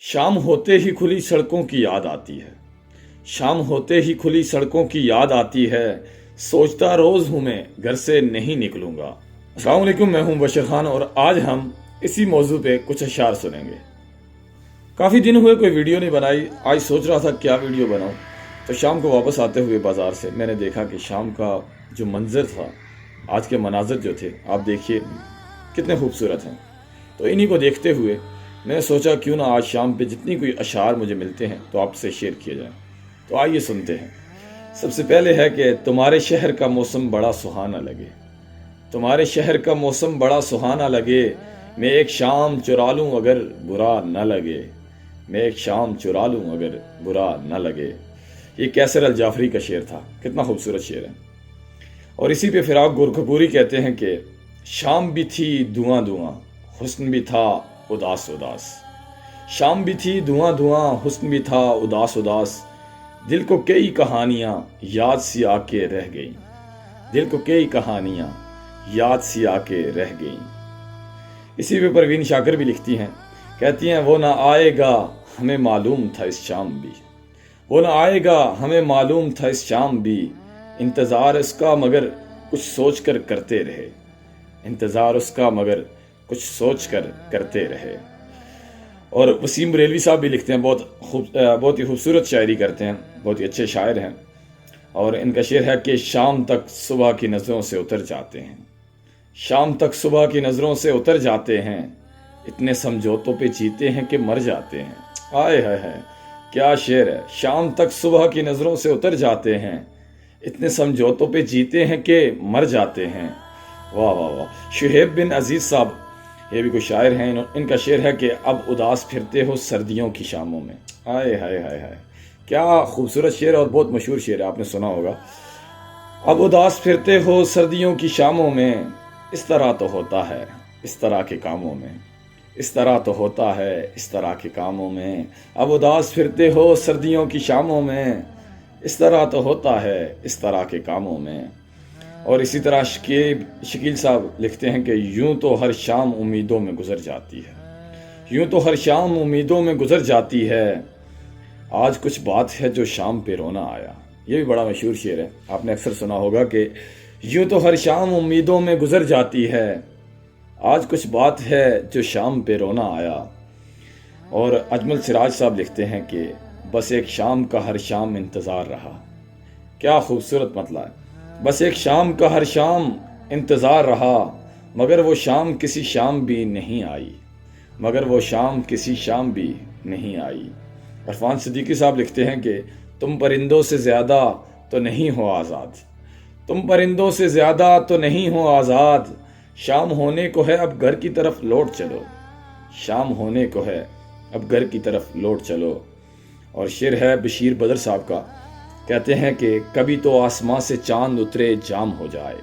شام ہوتے ہی کھلی سڑکوں کی یاد آتی ہے، شام ہوتے ہی کھلی سڑکوں کی یاد آتی ہے، سوچتا روز ہوں میں گھر سے نہیں نکلوں گا۔ السلام علیکم، میں ہوں بشیر خان اور آج ہم اسی موضوع پہ کچھ اشعار سنیں گے۔ کافی دن ہوئے کوئی ویڈیو نہیں بنائی، آج سوچ رہا تھا کیا ویڈیو بناؤں، تو شام کو واپس آتے ہوئے بازار سے میں نے دیکھا کہ شام کا جو منظر تھا، آج کے مناظر جو تھے آپ دیکھیے کتنے خوبصورت ہیں۔ تو انہی کو دیکھتے ہوئے میں نے سوچا کیوں نہ آج شام پہ جتنی کوئی اشعار مجھے ملتے ہیں تو آپ سے شیئر کیے جائیں۔ تو آئیے سنتے ہیں۔ سب سے پہلے ہے کہ تمہارے شہر کا موسم بڑا سہانا لگے، تمہارے شہر کا موسم بڑا سہانا لگے، میں ایک شام چرا لوں اگر برا نہ لگے، میں ایک شام چرا لوں اگر برا نہ لگے۔ یہ کیسر الجعفری کا شعر تھا، کتنا خوبصورت شعر ہے۔ اور اسی پہ فراق گورکھپوری کہتے ہیں کہ شام بھی تھی دھواں دھواں، حسن بھی تھا اداس اداس، شام بھی تھی دھواں دھواں، حسن بھی تھا اداس اداس، دل کو کئی کہانیاں یاد سی آ کے رہ گئیں، دل کو کئی کہانیاں یاد سی آ کے رہ گئیں۔ اسی پہ پروین شاکر بھی لکھتی ہیں، کہتی ہیں وہ نہ آئے گا ہمیں معلوم تھا اس شام بھی، وہ نہ آئے گا ہمیں معلوم تھا اس شام بھی، انتظار اس کا مگر کچھ سوچ کر کرتے رہے، انتظار اس کا مگر کچھ سوچ کر کرتے رہے۔ اور وسیم بریلوی صاحب بھی لکھتے ہیں، بہت ہی خوبصورت شاعری کرتے ہیں، بہت ہی اچھے شاعر ہیں۔ اور ان کا شعر ہے کہ شام تک صبح کی نظروں سے اتر جاتے ہیں، شام تک صبح کی نظروں سے اتر جاتے ہیں، اتنے سمجھوتوں پہ جیتے ہیں کہ مر جاتے ہیں۔ آئے ہائے ہائے، کیا شعر ہے۔ شام تک صبح کی نظروں سے اتر جاتے ہیں، اتنے سمجھوتوں پہ جیتے ہیں کہ مر جاتے ہیں۔ واہ واہ واہ۔ شہیب بن عزیز صاحب یہ بھی کوئی شاعر ہیں، ان کا شعر ہے کہ اب اداس پھرتے ہو سردیوں کی شاموں میں۔ آئے ہائے ہائے ہائے، کیا خوبصورت شعر ہے اور بہت مشہور شعر ہے، آپ نے سنا ہوگا۔ اب اداس پھرتے ہو سردیوں کی شاموں میں، اس طرح تو ہوتا ہے اس طرح کے کاموں میں، اس طرح تو ہوتا ہے اس طرح کے کاموں میں، اب اداس پھرتے ہو سردیوں کی شاموں میں، اس طرح تو ہوتا ہے اس طرح کے کاموں میں۔ اور اسی طرح شکیل صاحب لکھتے ہیں کہ یوں تو ہر شام امیدوں میں گزر جاتی ہے، یوں تو ہر شام امیدوں میں گزر جاتی ہے، آج کچھ بات ہے جو شام پہ رونا آیا۔ یہ بھی بڑا مشہور شعر ہے، آپ نے اکثر سنا ہوگا کہ یوں تو ہر شام امیدوں میں گزر جاتی ہے، آج کچھ بات ہے جو شام پہ رونا آیا۔ اور اجمل سراج صاحب لکھتے ہیں کہ بس ایک شام کا ہر شام انتظار رہا۔ کیا خوبصورت مطلع ہے۔ بس ایک شام کا ہر شام انتظار رہا، مگر وہ شام کسی شام بھی نہیں آئی، مگر وہ شام کسی شام بھی نہیں آئی۔ عرفان صدیقی صاحب لکھتے ہیں کہ تم پرندوں سے زیادہ تو نہیں ہو آزاد، تم پرندوں سے زیادہ تو نہیں ہو آزاد، شام ہونے کو ہے اب گھر کی طرف لوٹ چلو، شام ہونے کو ہے اب گھر کی طرف لوٹ چلو۔ اور شعر ہے بشیر بدر صاحب کا، کہتے ہیں کہ کبھی تو آسمان سے چاند اترے جام ہو جائے،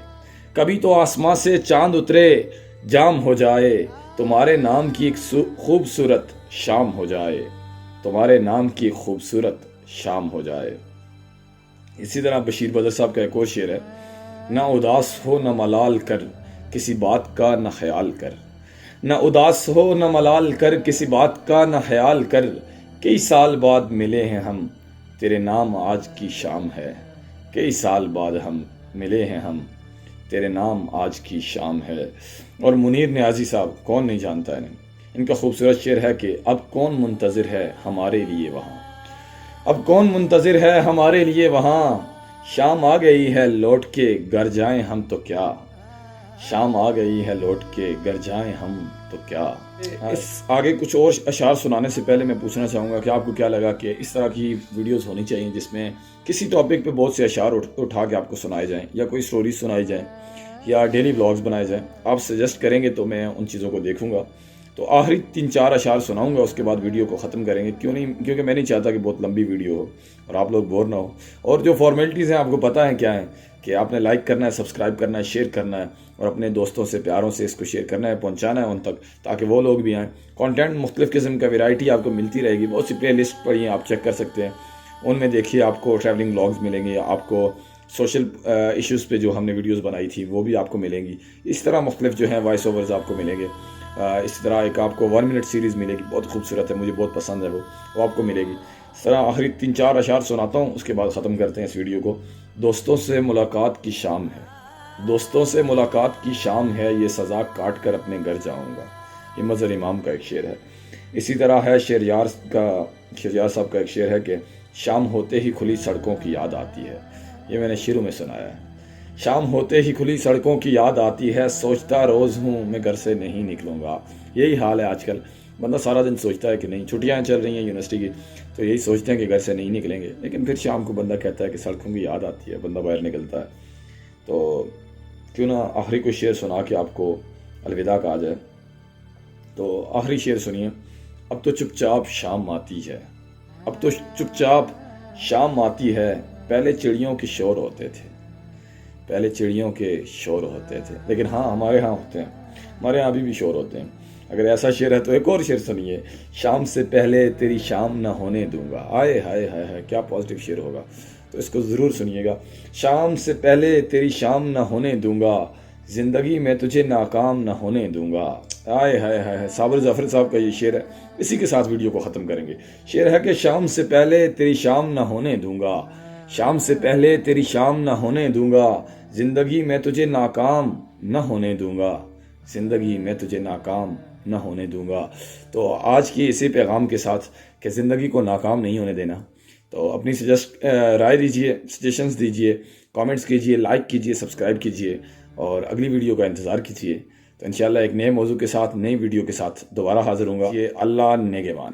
کبھی تو آسمان سے چاند اترے جام ہو جائے، تمہارے نام کی ایک خوبصورت شام ہو جائے، تمہارے نام کی خوبصورت شام ہو جائے۔ اسی طرح بشیر بدر صاحب کا ایک اور شعر ہے، نہ اداس ہو نہ ملال کر کسی بات کا نہ خیال کر، نہ اداس ہو نہ ملال کر کسی بات کا نہ خیال کر، کئی سال بعد ملے ہیں ہم تیرے نام آج کی شام ہے، کئی سال بعد ہم ملے ہیں ہم تیرے نام آج کی شام ہے۔ اور منیر نیازی صاحب، کون نہیں جانتا انہیں، ان کا خوبصورت شعر ہے کہ اب کون منتظر ہے ہمارے لیے وہاں، اب کون منتظر ہے ہمارے لیے وہاں، شام آ گئی ہے لوٹ کے گھر جائیں ہم تو کیا، شام آ گئی ہے لوٹ کے گھر جائیں ہم تو کیا۔ اس آگے کچھ اور اشعار سنانے سے پہلے میں پوچھنا چاہوں گا کہ آپ کو کیا لگا کہ اس طرح کی ویڈیوز ہونی چاہیے جس میں کسی ٹاپک پہ بہت سے اشعار اٹھا کے آپ کو سنائے جائیں، یا کوئی سٹوریز سنائی جائیں، یا ڈیلی بلاگز بنائے جائیں۔ آپ سجیسٹ کریں گے تو میں ان چیزوں کو دیکھوں گا۔ تو آخری 3-4 اشعار سناؤں گا، اس کے بعد ویڈیو کو ختم کریں گے، کیونکہ میں نہیں چاہتا کہ بہت لمبی ویڈیو ہو اور آپ لوگ بور نہ ہو۔ اور جو فارمیلٹیز ہیں آپ کو پتہ ہیں کیا ہیں، کہ آپ نے لائک کرنا ہے، سبسکرائب کرنا ہے، شیئر کرنا ہے، اور اپنے دوستوں سے پیاروں سے اس کو شیئر کرنا ہے، پہنچانا ہے ان تک، تاکہ وہ لوگ بھی آئیں۔ کانٹینٹ مختلف قسم کا ویرائٹی آپ کو ملتی رہے گی، بہت سی پلے لسٹ پڑی ہیں، آپ چیک کر سکتے ہیں، ان میں دیکھیے آپ کو ٹریولنگ بلاگز ملیں گے، آپ کو سوشل ایشوز پہ جو ہم نے ویڈیوز بنائی تھی وہ بھی آپ کو ملیں گی، اس طرح مختلف جو ہیں وائس اوورز آپ کو ملیں گے۔ اسی طرح ایک آپ کو 1 منٹ سیریز ملے گی، بہت خوبصورت ہے، مجھے بہت پسند ہے وہ آپ کو ملے گی۔ اس طرح آخری 3-4 اشعار سناتا ہوں، اس کے بعد ختم کرتے ہیں اس ویڈیو کو۔ دوستوں سے ملاقات کی شام ہے، دوستوں سے ملاقات کی شام ہے، یہ سزا کاٹ کر اپنے گھر جاؤں گا۔ یہ مظہر امام کا ایک شعر ہے۔ اسی طرح ہے شہریار صاحب کا ایک شعر ہے کہ شام ہوتے ہی کھلی سڑکوں کی یاد آتی ہے۔ یہ میں نے شروع میں سنایا ہے۔ شام ہوتے ہی کھلی سڑکوں کی یاد آتی ہے، سوچتا روز ہوں میں گھر سے نہیں نکلوں گا۔ یہی حال ہے آج کل، بندہ سارا دن سوچتا ہے کہ نہیں، چھٹیاں چل رہی ہیں یونیورسٹی کی، تو یہی سوچتے ہیں کہ گھر سے نہیں نکلیں گے، لیکن پھر شام کو بندہ کہتا ہے کہ سڑکوں کی یاد آتی ہے، بندہ باہر نکلتا ہے۔ تو کیوں نہ آخری کوئی شعر سنا کے آپ کو الوداع کہا جائے۔ تو آخری شعر سنیے۔ اب تو چپ چاپ شام آتی ہے، اب تو چپ چاپ شام آتی ہے، پہلے چڑیوں کے شور ہوتے تھے، پہلے چڑیوں کے شور ہوتے تھے، لیکن ہاں ہمارے ہاں ہوتے ہیں، ہمارے ہاں ابھی بھی شور ہوتے ہیں۔ اگر ایسا شعر ہے تو ایک اور شعر سنیے۔ شام سے پہلے تیری شام نہ ہونے دوں گا۔ آئے ہائے ہائے ہائے، کیا پازیٹیو شعر ہوگا، تو اس کو ضرور سنیے گا۔ شام سے پہلے تیری شام نہ ہونے دوں گا، زندگی میں تجھے ناکام نہ ہونے دوں گا۔ آئے ہائے ہائے، صابر ظفر صاحب کا یہ شعر ہے۔ اسی کے ساتھ ویڈیو کو ختم کریں گے۔ شعر ہے کہ شام سے پہلے تیری شام نہ ہونے دوں گا، شام سے پہلے تیری شام نہ ہونے دوں گا، زندگی میں تجھے ناکام نہ ہونے دوں گا، زندگی میں تجھے ناکام نہ ہونے دوں گا۔ تو آج کی اسی پیغام کے ساتھ کہ زندگی کو ناکام نہیں ہونے دینا، تو اپنی رائے دیجئے، سجیشنز دیجئے، کامنٹس کیجئے، لائک کیجئے، سبسکرائب کیجئے، اور اگلی ویڈیو کا انتظار کیجئے۔ تو انشاءاللہ ایک نئے موضوع کے ساتھ، نئی ویڈیو کے ساتھ دوبارہ حاضر ہوں گا۔ یہ اللہ نگہبان۔